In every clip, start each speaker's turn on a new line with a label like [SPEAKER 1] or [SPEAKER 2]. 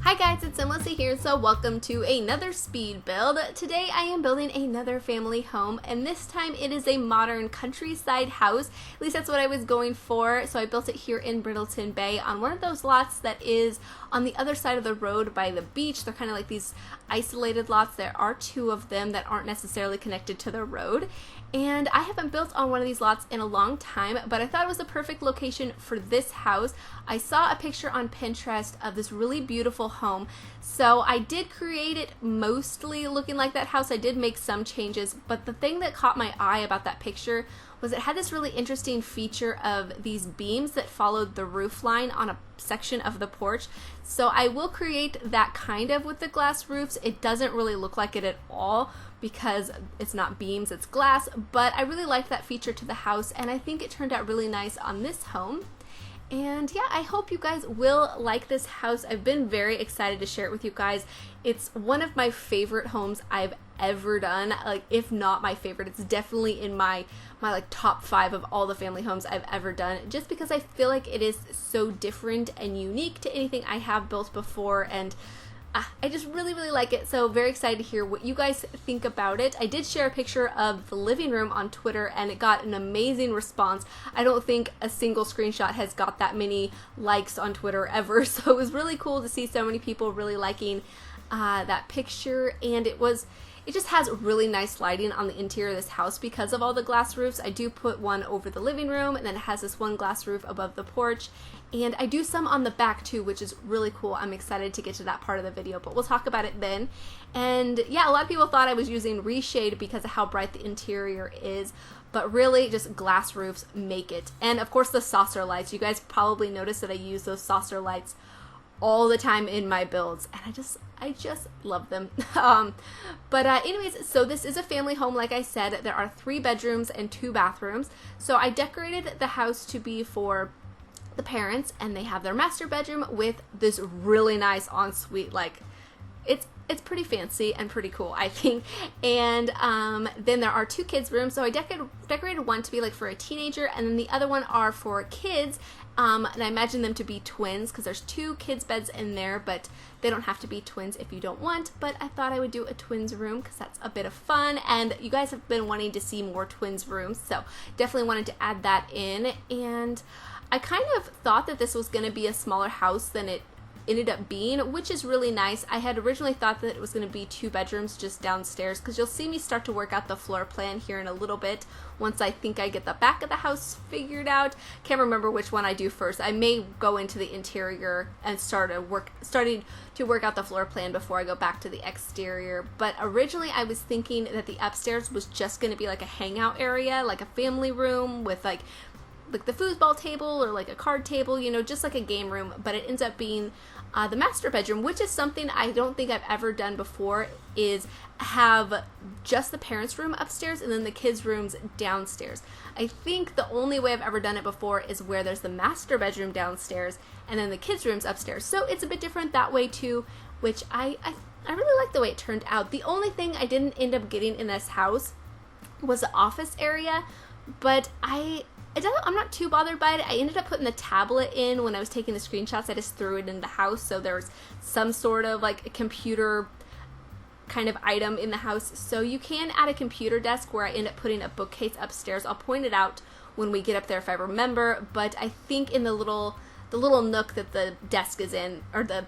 [SPEAKER 1] Hi guys, it's SimLicy here, so welcome to another speed build. Today I am building another family home, and this time it is a modern countryside house. At least that's what I was going for, so I built it here in Brittleton Bay on one of those lots that is on the other side of the road by the beach. They're kind of like these isolated lots. There are two of them that aren't necessarily connected to the road, and I haven't built on one of these lots in a long time, but I thought it was the perfect location for this house. I saw a picture on Pinterest of this really beautiful home, so I did create it mostly looking like that house. I did make some changes, but the thing that caught my eye about that picture was it had this really interesting feature of these beams that followed the roof line on a section of the porch. So I will create that kind of with the glass roofs. It doesn't really look like it at all because it's not beams, it's glass, but I really liked that feature to the house, and I think it turned out really nice on this home. And yeah, I hope you guys will like this house. I've been very excited to share it with you guys. It's one of my favorite homes I've ever done, like if not my favorite. It's definitely in my like top 5 of all the family homes I've ever done, just because I feel like it is so different and unique to anything I have built before, and I just really like it. So very excited to hear what you guys think about it. I did share a picture of the living room on Twitter and it got an amazing response. I don't think a single screenshot has got that many likes on Twitter ever, so it was really cool to see so many people really liking that picture. And it just has really nice lighting on the interior of this house because of all the glass roofs. I do put one over the living room, and then it has this one glass roof above the porch, and I do some on the back too, which is really cool. I'm excited to get to that part of the video, but we'll talk about it then. And yeah, a lot of people thought I was using reshade because of how bright the interior is, but really just glass roofs make it. And of course the saucer lights. You guys probably noticed that I use those saucer lights all the time in my builds, and I just love them. Anyways, so this is a family home. Like I said, there are 3 bedrooms and 2 bathrooms. So I decorated the house to be for the parents, and they have their master bedroom with this really nice ensuite. Like it's pretty fancy and pretty cool, I think. And then there are 2 kids' rooms. So I decorated one to be like for a teenager, and then the other one are for kids. And I imagine them to be twins because there's 2 kids' beds in there, but they don't have to be twins if you don't want. But I thought I would do a twins room because that's a bit of fun, and you guys have been wanting to see more twins rooms, so definitely wanted to add that in. And I kind of thought that this was going to be a smaller house than it ended up being, which is really nice. I had originally thought that it was going to be 2 bedrooms just downstairs, because you'll see me start to work out the floor plan here in a little bit once I think I get the back of the house figured out. Can't remember which one I do first. I may go into the interior and starting to work out the floor plan before I go back to the exterior. But originally I was thinking that the upstairs was just going to be like a hangout area, like a family room with like the foosball table or like a card table, you know, just like a game room. But it ends up being the master bedroom, which is something I don't think I've ever done before, is have just the parents' room upstairs and then the kids' rooms downstairs. I think the only way I've ever done it before is where there's the master bedroom downstairs and then the kids' rooms upstairs. So it's a bit different that way too, which I really like the way it turned out. The only thing I didn't end up getting in this house was the office area, but I'm not too bothered by it. I ended up putting the tablet in when I was taking the screenshots. I just threw it in the house, so there was some sort of like a computer kind of item in the house. So you can add a computer desk where I end up putting a bookcase upstairs. I'll point it out when we get up there if I remember, but I think in the little nook that the desk is in, or the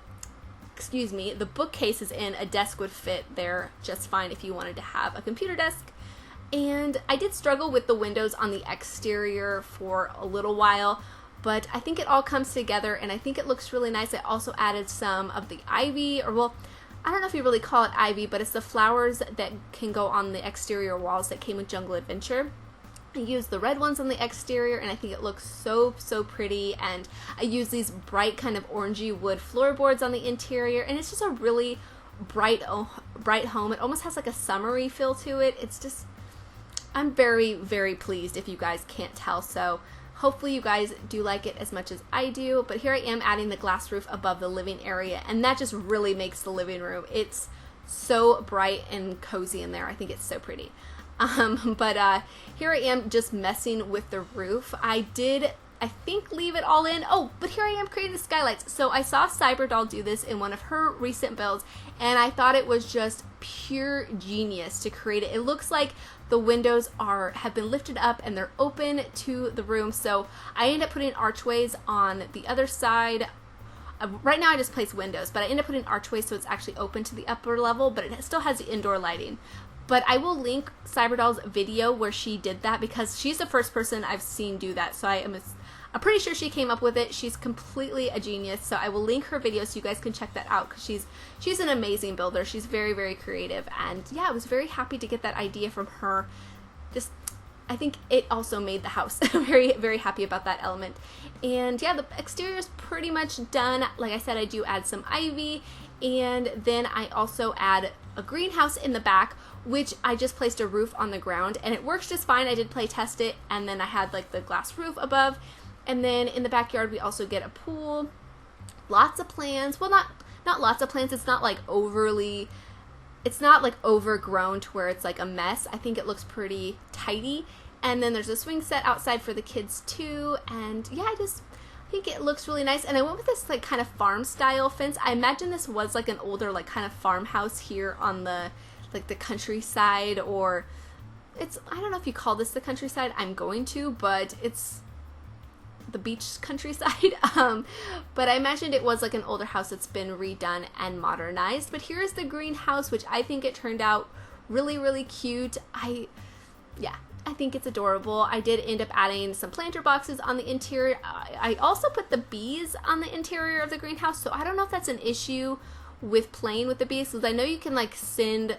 [SPEAKER 1] bookcase is in, a desk would fit there just fine if you wanted to have a computer desk. And I did struggle with the windows on the exterior for a little while, but I think it all comes together and I think it looks really nice. I also added some of the ivy, or well, I don't know if you really call it ivy, but it's the flowers that can go on the exterior walls that came with Jungle Adventure. I used the red ones on the exterior and I think it looks so pretty, and I use these bright kind of orangey wood floorboards on the interior, and it's just a really bright home. It almost has like a summery feel to it. It's just, I'm very pleased if you guys can't tell, so hopefully you guys do like it as much as I do. But here I am adding the glass roof above the living area, and that just really makes the living room, it's so bright and cozy in there. I think it's so pretty. Here I am just messing with the roof. I did I think leave it all in. Oh, but here I am creating the skylights. So I saw Cyberdoll do this in one of her recent builds, and I thought it was just pure genius to create it. It looks like the windows have been lifted up and they're open to the room. So I end up putting archways on the other side. Right now I just place windows, but I end up putting archways so it's actually open to the upper level, but it still has the indoor lighting. But I will link Cyberdoll's video where she did that, because she's the first person I've seen do that. So I'm pretty sure she came up with it. She's completely a genius. So I will link her video so you guys can check that out, because she's an amazing builder. She's very, very creative. And yeah, I was very happy to get that idea from her. I think it also made the house. Very, very happy about that element. And yeah, the exterior is pretty much done. Like I said, I do add some ivy, and then I also add a greenhouse in the back, which I just placed a roof on the ground, and it works just fine. I did play test it, and then I had like the glass roof above. And then in the backyard we also get a pool, lots of plants. Well, not lots of plants. It's not like overgrown to where it's like a mess. I think it looks pretty tidy. And then there's a swing set outside for the kids too. And yeah, I think it looks really nice. And I went with this like kind of farm style fence. I imagine this was like an older like kind of farmhouse here on the like the countryside, or I don't know if you call this the countryside. I'm going to, but it's the beach countryside. But I imagined it was like an older house that's been redone and modernized. But here's the greenhouse, which I think it turned out really, really cute. I think it's adorable. I did end up adding some planter boxes on the interior. I also put the bees on the interior of the greenhouse, so I don't know if that's an issue with playing with the bees, because I know you can like send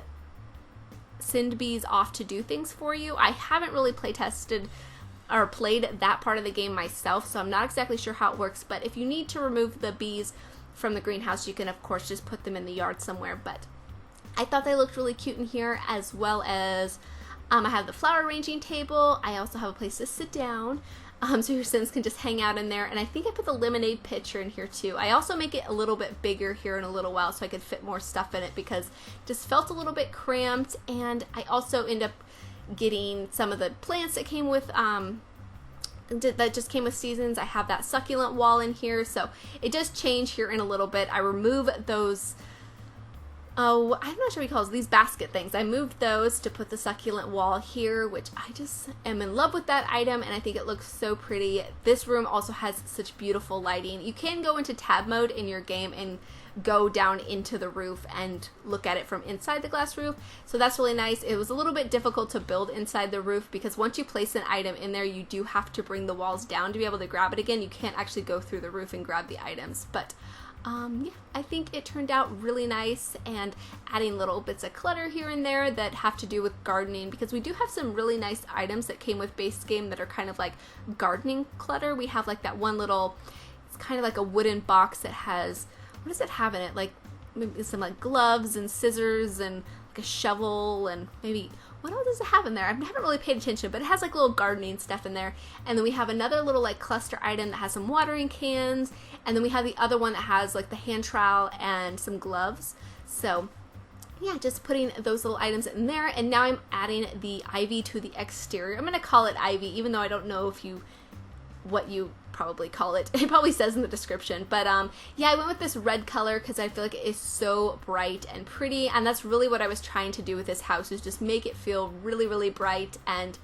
[SPEAKER 1] bees off to do things for you. I haven't really play tested or played that part of the game myself, so I'm not exactly sure how it works. But if you need to remove the bees from the greenhouse, you can of course just put them in the yard somewhere. But I thought they looked really cute in here, as well as I have the flower arranging table. I also have a place to sit down, so your Sims can just hang out in there. And I think I put the lemonade pitcher in here too. I also make it a little bit bigger here in a little while so I could fit more stuff in it, because it just felt a little bit cramped. And I also end up getting some of the plants that came with that just came with seasons. I have that succulent wall in here, so it does change here in a little bit. I remove those, I'm not sure what he calls these basket things. I moved those to put the succulent wall here, which I just am in love with that item, and I think it looks so pretty. This room also has such beautiful lighting. You can go into tab mode in your game and go down into the roof and look at it from inside the glass roof, so that's really nice. It was a little bit difficult to build inside the roof, because once you place an item in there, you do have to bring the walls down to be able to grab it again. You can't actually go through the roof and grab the items. But yeah, I think it turned out really nice, and adding little bits of clutter here and there that have to do with gardening, because we do have some really nice items that came with base game that are kind of like gardening clutter. We have like that one little, it's kind of like a wooden box that has, what does it have in it? Like maybe some like gloves and scissors and like a shovel, and maybe, what else does it have in there? I haven't really paid attention, but it has like little gardening stuff in there. And then we have another little like cluster item that has some watering cans, and then we have the other one that has like the hand trowel and some gloves. So yeah, just putting those little items in there. And now I'm adding the ivy to the exterior. I'm gonna call it ivy, even though I don't know what you probably call it. It probably says in the description. But yeah, I went with this red color because I feel like it is so bright and pretty, and that's really what I was trying to do with this house, is just make it feel really, really bright. And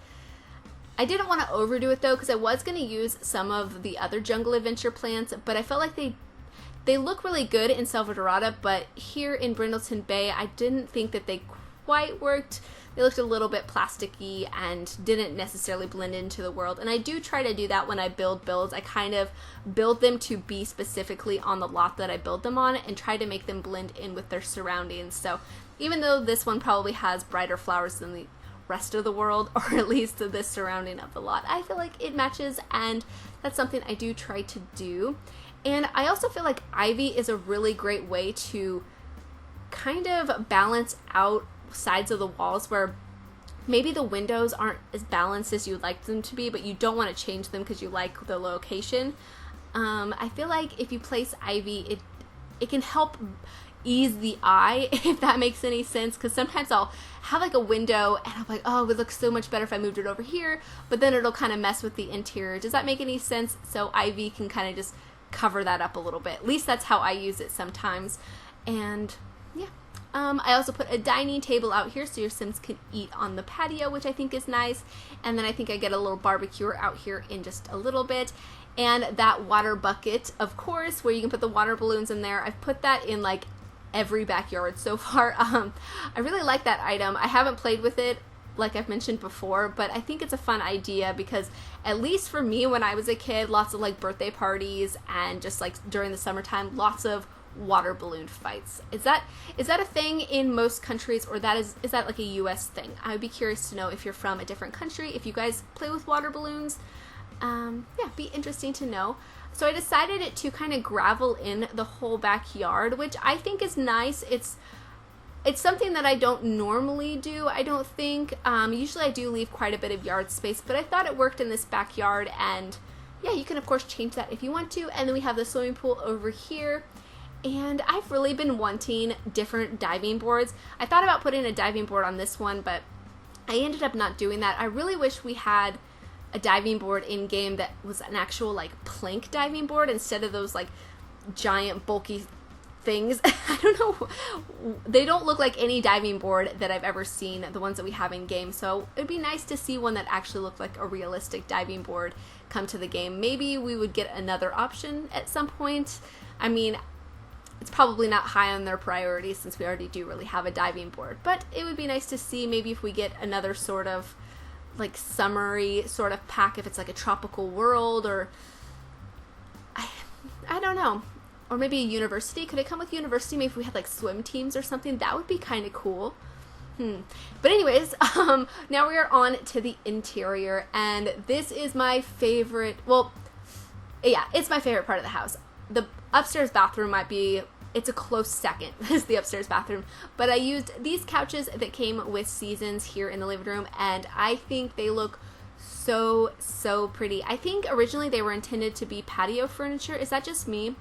[SPEAKER 1] I didn't want to overdo it though, because I was going to use some of the other Jungle Adventure plants, but I felt like they look really good in Salvadorada, but here in Brindleton Bay, I didn't think that they quite worked. They looked a little bit plasticky and didn't necessarily blend into the world. And I do try to do that when I build builds. I kind of build them to be specifically on the lot that I build them on, and try to make them blend in with their surroundings. So even though this one probably has brighter flowers than the rest of the world, or at least this surrounding of the lot, I feel like it matches, and that's something I do try to do. And I also feel like ivy is a really great way to kind of balance out sides of the walls where maybe the windows aren't as balanced as you'd like them to be, but you don't want to change them because you like the location. I feel like if you place ivy, it can help ease the eye, if that makes any sense, because sometimes I'll have like a window and I'm like, oh, it would look so much better if I moved it over here, but then it'll kind of mess with the interior. Does that make any sense? So ivy can kind of just cover that up a little bit. At least that's how I use it sometimes. And yeah. I also put a dining table out here so your Sims can eat on the patio, which I think is nice. And then I think I get a little barbecue out here in just a little bit. And that water bucket, of course, where you can put the water balloons in there. I've put that in like every backyard so far. I really like that item. I haven't played with it like I've mentioned before, but I think it's a fun idea because at least for me when I was a kid, lots of like birthday parties and just like during the summertime, lots of water balloon fights. Is that a thing in most countries, or is that like a US thing? I would be curious to know if you're from a different country, if you guys play with water balloons. Yeah, be interesting to know. So I decided to kind of gravel in the whole backyard, which I think is nice. It's something that I don't normally do, I don't think. Usually I do leave quite a bit of yard space, but I thought it worked in this backyard, and yeah, you can of course change that if you want to. And then we have the swimming pool over here. And I've really been wanting different diving boards. I thought about putting a diving board on this one, but I ended up not doing that. I really wish we had a diving board in game that was an actual like plank diving board instead of those like giant bulky things. I don't know. They don't look like any diving board that I've ever seen, the ones that we have in game. So it'd be nice to see one that actually looked like a realistic diving board come to the game. Maybe we would get another option at some point. I mean, it's probably not high on their priorities since we already do really have a diving board, but it would be nice to see maybe if we get another sort of like summery sort of pack, if it's like a tropical world, or I don't know, or maybe a university. Could it come with university? Maybe if we had like swim teams or something, that would be kind of cool. But anyways, now we are on to the interior, and this is my favorite. Well, yeah, it's my favorite part of the house. The upstairs bathroom it's a close second is the upstairs bathroom, but I used these couches that came with seasons here in the living room, and I think they look so pretty. I think originally they were intended to be patio furniture. Is that just me?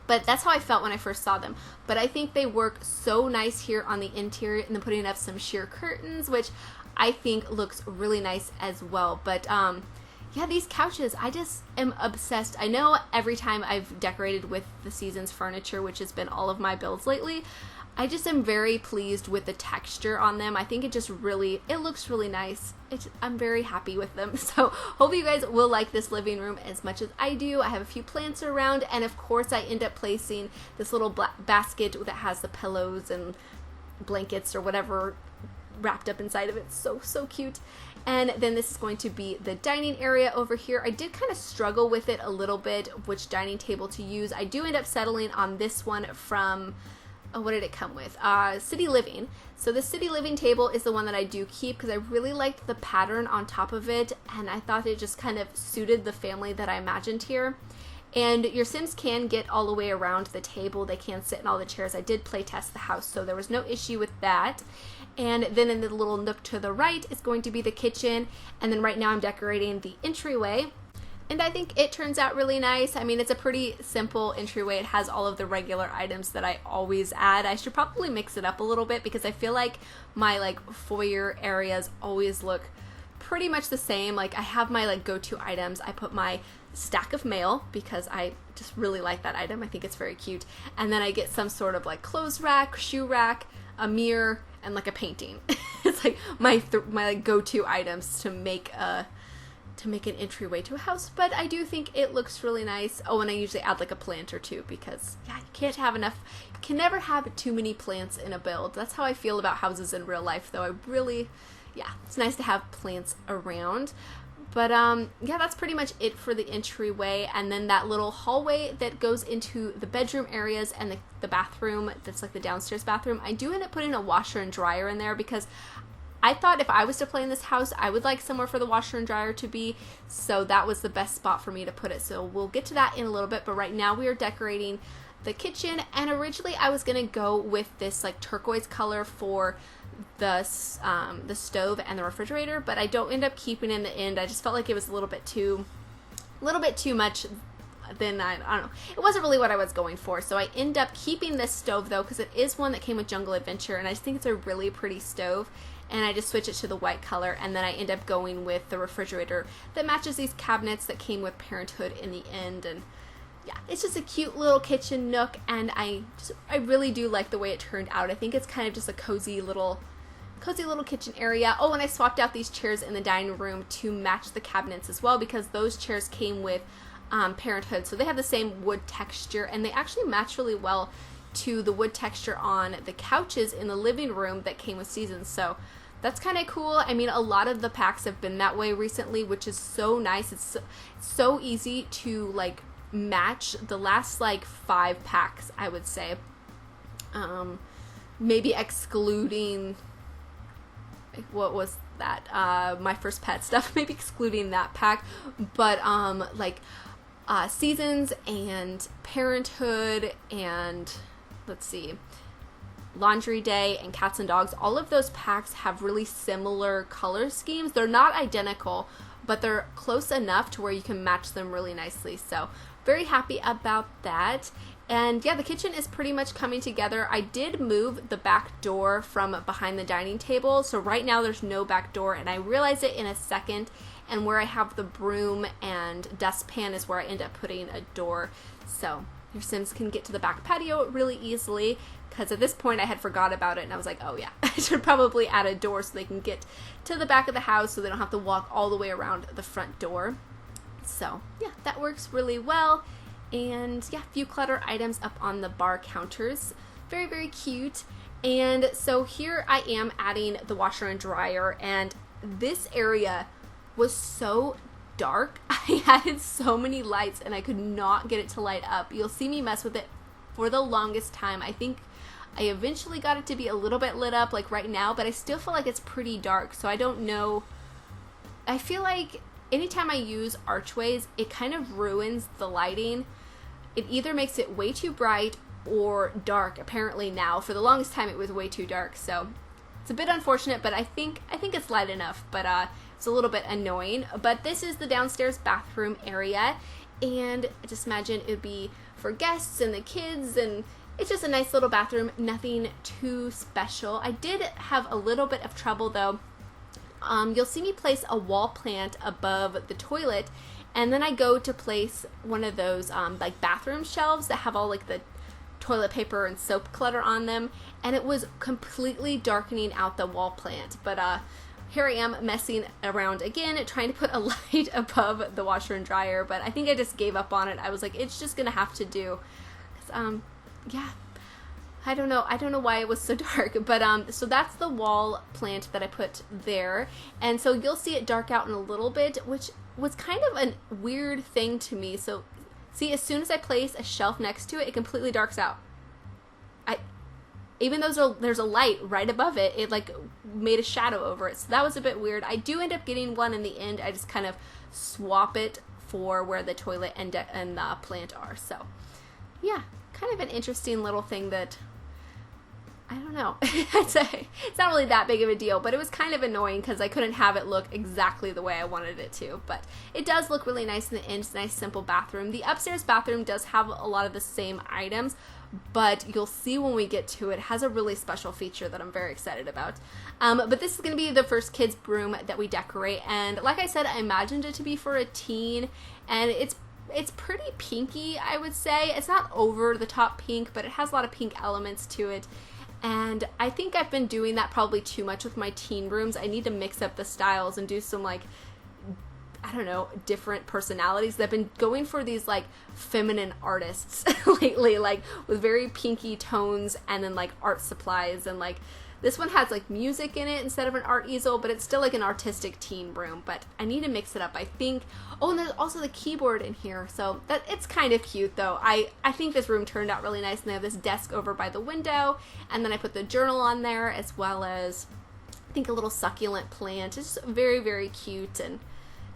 [SPEAKER 1] But that's how I felt when I first saw them. But I think they work so nice here on the interior, and then putting up some sheer curtains, which I think looks really nice as well. But yeah, these couches, I just am obsessed. I know every time I've decorated with the season's furniture, which has been all of my builds lately, I just am very pleased with the texture on them. I think it looks really nice. I'm very happy with them. So hope you guys will like this living room as much as I do. I have a few plants around, and of course I end up placing this little basket that has the pillows and blankets or whatever wrapped up inside of it. So cute. And then this is going to be the dining area over here. I did kind of struggle with it a little bit, which dining table to use. I do end up settling on this one from, what did it come with? City Living. So the City Living table is the one that I do keep because I really liked the pattern on top of it, and I thought it just kind of suited the family that I imagined here. And your Sims can get all the way around the table. They can sit in all the chairs. I did play test the house, so there was no issue with that. And then in the little nook to the right is going to be the kitchen. And then right now I'm decorating the entryway. And I think it turns out really nice. I mean, it's a pretty simple entryway. It has all of the regular items that I always add. I should probably mix it up a little bit because I feel like my like foyer areas always look pretty much the same. Like I have my like go-to items. I put my stack of mail because I just really like that item. I think it's very cute. And then I get some sort of like clothes rack, shoe rack, a mirror, and like a painting. It's like my like go-to items to make an entryway to a house. But I do think it looks really nice. Oh, and I usually add like a plant or two because yeah, you can never have too many plants in a build. That's how I feel about houses in real life, though. Yeah, it's nice to have plants around. But yeah, that's pretty much it for the entryway. And then that little hallway that goes into the bedroom areas and the bathroom, that's like the downstairs bathroom. I do end up putting a washer and dryer in there because I thought if I was to play in this house, I would like somewhere for the washer and dryer to be. So that was the best spot for me to put it. So we'll get to that in a little bit. But right now we are decorating the kitchen. And originally I was going to go with this like turquoise color for the stove and the refrigerator, but I don't end up keeping it in the end. I just felt like it was a little bit too much then I don't know. It wasn't really what I was going for. So I end up keeping this stove though, because it is one that came with Jungle Adventure, and I just think it's a really pretty stove. And I just switch it to the white color, and then I end up going with the refrigerator that matches these cabinets that came with Parenthood in the end. And yeah, it's just a cute little kitchen nook, and I really do like the way it turned out. I think it's kind of just a cozy little kitchen area. Oh, and I swapped out these chairs in the dining room to match the cabinets as well, because those chairs came with Parenthood, so they have the same wood texture, and they actually match really well to the wood texture on the couches in the living room that came with Seasons. So that's kind of cool. I mean, a lot of the packs have been that way recently, which is so nice. It's so easy to like match the last like 5 packs, I would say. Maybe excluding, what was that? My First Pet stuff, maybe excluding that pack. But Seasons and Parenthood and let's see, Laundry Day and Cats and Dogs, all of those packs have really similar color schemes. They're not identical, but they're close enough to where you can match them really nicely. So very happy about that. And yeah, the kitchen is pretty much coming together. I did move the back door from behind the dining table, so right now there's no back door, and I realize it in a second. And where I have the broom and dustpan is where I end up putting a door, so your Sims can get to the back patio really easily, because at this point I had forgot about it, and I was like, oh yeah, I should probably add a door so they can get to the back of the house so they don't have to walk all the way around the front door. So yeah, that works really well. And yeah, a few clutter items up on the bar counters. Very, very cute. And so here I am adding the washer and dryer, and this area was so dark. I added so many lights and I could not get it to light up. You'll see me mess with it for the longest time. I think I eventually got it to be a little bit lit up like right now, but I still feel like it's pretty dark, so I don't know. I feel like anytime I use archways, it kind of ruins the lighting. It either makes it way too bright or dark. Apparently now, for the longest time it was way too dark, so it's a bit unfortunate, but I think it's light enough, but it's a little bit annoying. But this is the downstairs bathroom area, and I just imagine it would be for guests and the kids, and it's just a nice little bathroom, nothing too special. I did have a little bit of trouble though. You'll see me place a wall plant above the toilet, and then I go to place one of those like bathroom shelves that have all like the toilet paper and soap clutter on them, and it was completely darkening out the wall plant. But here I am messing around again, trying to put a light above the washer and dryer, but I think I just gave up on it. I was like, it's just gonna have to do. Yeah, I don't know why it was so dark, but so that's the wall plant that I put there, and so you'll see it dark out in a little bit, which was kind of a weird thing to me. So see, as soon as I place a shelf next to it, it completely darks out. Even though there's a light right above it, it like made a shadow over it. So that was a bit weird. I do end up getting one in the end. I just kind of swap it for where the toilet and the plant are. So yeah, kind of an interesting little thing that, I don't know. It's not really that big of a deal, but it was kind of annoying because I couldn't have it look exactly the way I wanted it to. But it does look really nice in the end. It's a nice, simple bathroom. The upstairs bathroom does have a lot of the same items, but you'll see when we get to it, it has a really special feature that I'm very excited about. But this is going to be the first kids' room that we decorate. And like I said, I imagined it to be for a teen, and it's pretty pinky, I would say. It's not over the top pink, but it has a lot of pink elements to it. And I think I've been doing that probably too much with my teen rooms. I need to mix up the styles and do some, like, I don't know, different personalities. I've been going for these like feminine artists lately, like with very pinky tones, and then like art supplies, and like this one has like music in it instead of an art easel, but it's still like an artistic teen room. But I need to mix it up, I think. Oh, and there's also the keyboard in here, so that it's kind of cute though. I think this room turned out really nice, and they have this desk over by the window, and then I put the journal on there, as well as I think a little succulent plant. It's just very, very cute, and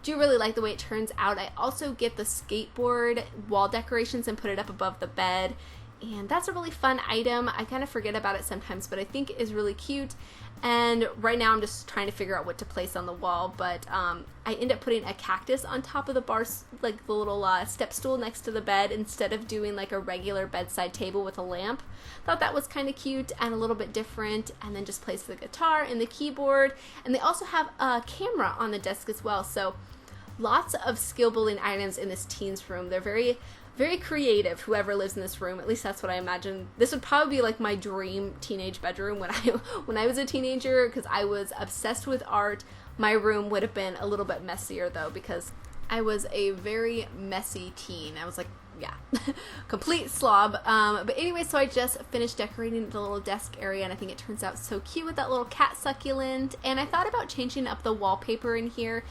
[SPEAKER 1] do really like the way it turns out. I also get the skateboard wall decorations and put it up above the bed, And that's a really fun item. I kind of forget about it sometimes, but I think it is really cute. And right now I'm just trying to figure out what to place on the wall, but I end up putting a cactus on top of the bar, like the little step stool next to the bed, instead of doing like a regular bedside table with a lamp. Thought that was kind of cute and a little bit different. And then just place the guitar and the keyboard. And they also have a camera on the desk as well. So lots of skill building items in this teens room. They're very creative, whoever lives in this room. At least that's what I imagine. This would probably be like my dream teenage bedroom when I was a teenager, because I was obsessed with art. My room would have been a little bit messier though, because I was a very messy teen. I was like, yeah, complete slob. But anyway, so I just finished decorating the little desk area, and I think it turns out so cute with that little cat succulent. And I thought about changing up the wallpaper in here,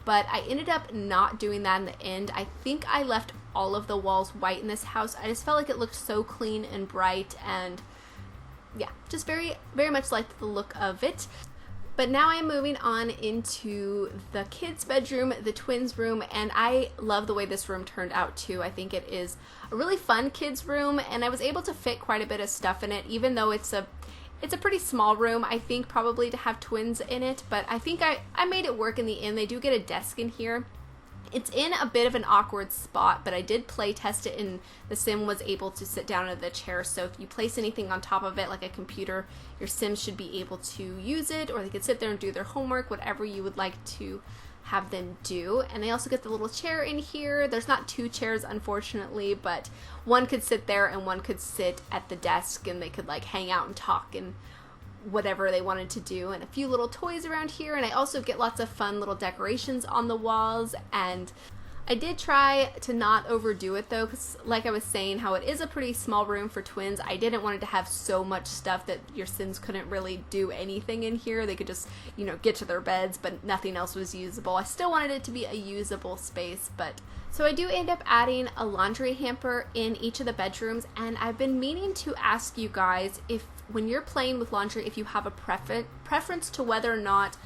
[SPEAKER 1] but I ended up not doing that in the end. I think I left all of the walls white in this house. I just felt like it looked so clean and bright, and yeah, just very much liked the look of it. But now I'm moving on into the kids' bedroom, the twins' room, and I love the way this room turned out too. I think it is a really fun kids' room, and I was able to fit quite a bit of stuff in it, even though it's a pretty small room, I think, probably to have twins in it, but I think I made it work in the end. They do get a desk in here. It's in a bit of an awkward spot, but I did play test it, and the Sim was able to sit down in the chair. So if you place anything on top of it, like a computer, your Sim should be able to use it, or they could sit there and do their homework, whatever you would like to have them do. And they also get the little chair in here. There's not two chairs, unfortunately, but one could sit there and one could sit at the desk, and they could like hang out and talk and whatever they wanted to do, and a few little toys around here. And I also get lots of fun little decorations on the walls, and I did try to not overdo it though, because like I was saying, how it is a pretty small room for twins, I didn't want it to have so much stuff that your Sims couldn't really do anything in here. They could just, get to their beds, but nothing else was usable. I still wanted it to be a usable space, but so I do end up adding a laundry hamper in each of the bedrooms. And I've been meaning to ask you guys, if when you're playing with laundry, if you have a preference to whether or not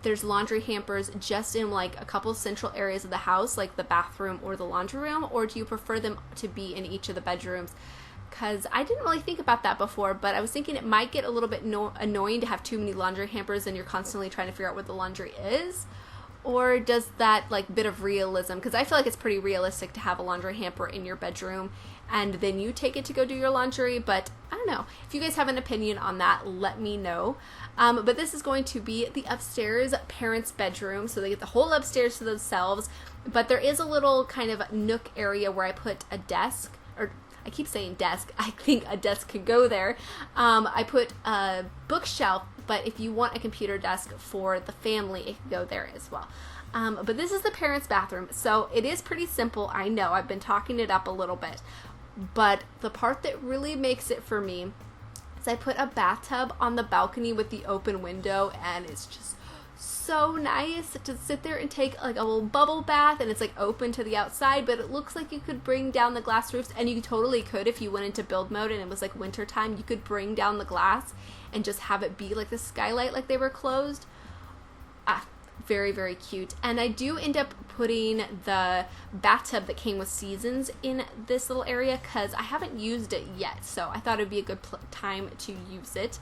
[SPEAKER 1] there's laundry hampers just in like a couple central areas of the house, like the bathroom or the laundry room, or do you prefer them to be in each of the bedrooms? Because I didn't really think about that before, but I was thinking it might get a little bit annoying to have too many laundry hampers and you're constantly trying to figure out what the laundry is. Or does that like bit of realism, because I feel like it's pretty realistic to have a laundry hamper in your bedroom and then you take it to go do your laundry. But I don't know. If you guys have an opinion on that, let me know. But this is going to be the upstairs parents' bedroom, so they get the whole upstairs to themselves. But there is a little kind of nook area where I put a desk, or I keep saying desk, I think a desk could go there. I put a bookshelf, but if you want a computer desk for the family, it can go there as well. But this is the parents' bathroom, so it is pretty simple. I know, I've been talking it up a little bit, but the part that really makes it for me is I put a bathtub on the balcony with the open window, and it's just so nice to sit there and take like a little bubble bath, and it's like open to the outside, but it looks like you could bring down the glass roofs, and you totally could if you went into build mode and it was like winter time. You could bring down the glass and just have it be like the skylight, like they were closed. Very, very cute. And I do end up putting the bathtub that came with seasons in this little area because I haven't used it yet, so I thought it would be a good time to use it.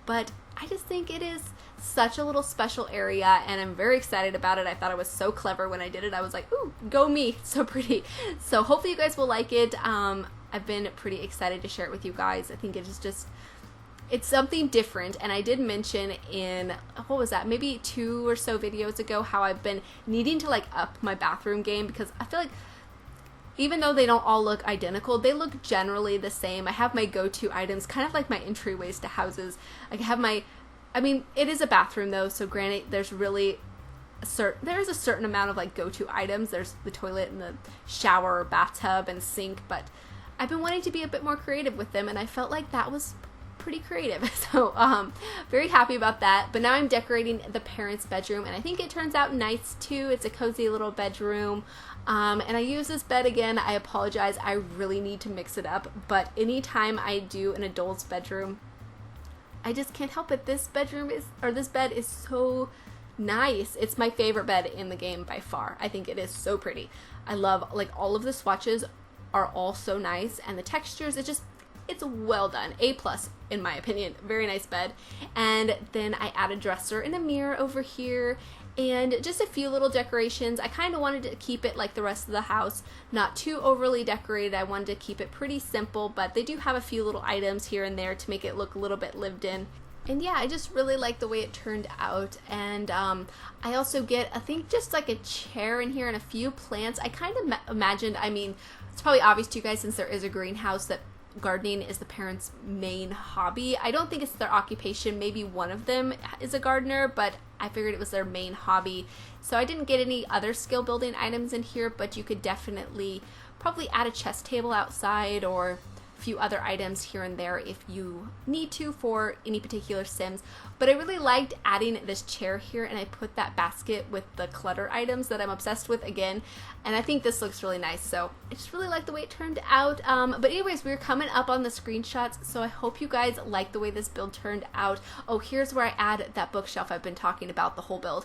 [SPEAKER 1] But I just think it is such a little special area, and I'm very excited about it. I thought it was so clever when I did it. I was like, ooh, go me, it's so pretty. So hopefully you guys will like it. I've been pretty excited to share it with you guys. I think it is just, it's something different. And I did mention in, what was that, maybe 2 or so videos ago, how I've been needing to like up my bathroom game, because I feel like even though they don't all look identical, they look generally the same. I have my go-to items, kind of like my entryways to houses. I have my, I mean, it is a bathroom though, so granted, there's really there's a certain amount of like go-to items. There's the toilet and the shower, bathtub, and sink, but I've been wanting to be a bit more creative with them, and I felt like that was pretty creative. So very happy about that. But now I'm decorating the parents' bedroom, and I think it turns out nice too. It's a cozy little bedroom. And I use this bed again. I apologize, I really need to mix it up, but anytime I do an adult's bedroom, I just can't help it. This bed is so nice. It's my favorite bed in the game by far. I think it is so pretty. I love, like, all of the swatches are all so nice, and the textures, it's well done. A+ in my opinion. Very nice bed. And then I add a dresser and a mirror over here, and just a few little decorations. I kind of wanted to keep it like the rest of the house, not too overly decorated. I wanted to keep it pretty simple, but they do have a few little items here and there to make it look a little bit lived in. And yeah, I just really like the way it turned out. And I also get, I think, just like a chair in here and a few plants. I kind of imagined, I mean, it's probably obvious to you guys since there is a greenhouse that gardening is the parents' main hobby. I don't think it's their occupation. Maybe one of them is a gardener, but I figured it was their main hobby. So I didn't get any other skill building items in here, but you could definitely probably add a chess table outside or a few other items here and there if you need to for any particular Sims. But I really liked adding this chair here, and I put that basket with the clutter items that I'm obsessed with again, and I think this looks really nice. So I just really like the way it turned out. But anyways, we're coming up on the screenshots, so I hope you guys like the way this build turned out. Oh, here's where I add that bookshelf I've been talking about the whole build.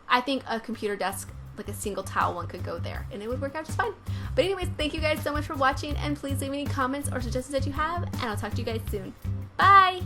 [SPEAKER 1] I think a computer desk, like a single tile one, could go there and it would work out just fine. But anyways, thank you guys so much for watching, and please leave any comments or suggestions that you have, and I'll talk to you guys soon. Bye!